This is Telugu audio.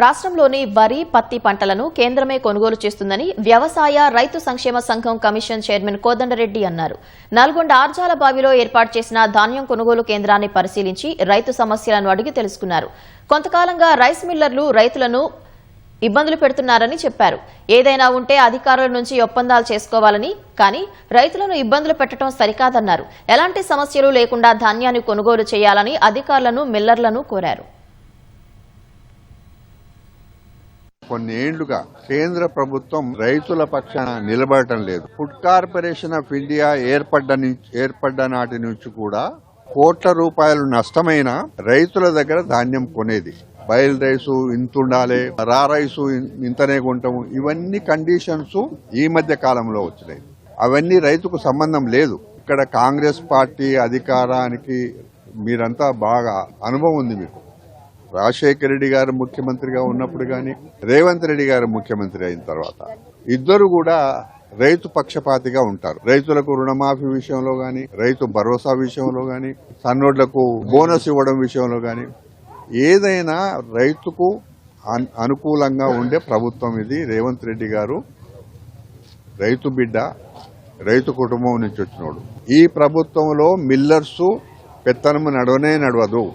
రాష్ట్రంలోని వరి, పత్తి పంటలను కేంద్రమే కొనుగోలు చేస్తుందని వ్యవసాయ రైతు సంక్షేమ సంఘం కమిషన్ చైర్మన్ కోదండరెడ్డి అన్నారు. నల్గొండ ఆర్జాలబావిలో ఏర్పాటు చేసిన ధాన్యం కొనుగోలు కేంద్రాన్ని పరిశీలించి రైతు సమస్యలను అడిగి తెలుసుకున్నారు. కొంతకాలంగా రైస్ మిల్లర్లు రైతులను ఇబ్బందులు పెడుతున్నారని చెప్పారు. ఏదైనా ఉంటే అధికారుల నుంచి ఒప్పందాలు చేసుకోవాలని, కానీ రైతులను ఇబ్బందులు పెట్టడం సరికాదన్నారు. ఎలాంటి సమస్యలు లేకుండా ధాన్యాన్ని కొనుగోలు చేయాలని అధికారులను, మిల్లర్లను కోరారు. కొన్ని ఏళ్లుగా కేంద్ర ప్రభుత్వం రైతుల పక్షాన నిలబడటం లేదు. ఫుడ్ కార్పొరేషన్ ఆఫ్ ఇండియా ఏర్పడ్డ నాటి నుంచి కూడా కోట్ల రూపాయలు నష్టమైన రైతుల దగ్గర ధాన్యం కొనేది. బయల్ రైసు ఇంతుండాలి, రా రైసు ఇంతనే కొంటాము, ఇవన్నీ కండిషన్స్ ఈ మధ్య కాలంలో వచ్చినాయి. అవన్నీ రైతుకు సంబంధం లేదు. ఇక్కడ కాంగ్రెస్ పార్టీ అధికారానికి మీరంతా బాగా అనుభవం ఉంది. మీకు రాజశేఖర రెడ్డి గారు ముఖ్యమంత్రిగా ఉన్నప్పుడు గాని, రేవంత్ రెడ్డి గారు ముఖ్యమంత్రి అయిన తర్వాత ఇద్దరు కూడా రైతు పక్షపాతిగా ఉంటారు. రైతులకు రుణమాఫీ విషయంలో గాని, రైతు భరోసా విషయంలో గాని, సన్నోడ్లకు బోనస్ ఇవ్వడం విషయంలో గాని, ఏదైనా రైతుకు అనుకూలంగా ఉండే ప్రభుత్వం ఇది. రేవంత్ రెడ్డి గారు రైతు బిడ్డ, రైతు కుటుంబం నుంచి వచ్చినోడు. ఈ ప్రభుత్వంలో మిల్లర్స్ పెత్తనము నడవనే నడవదు.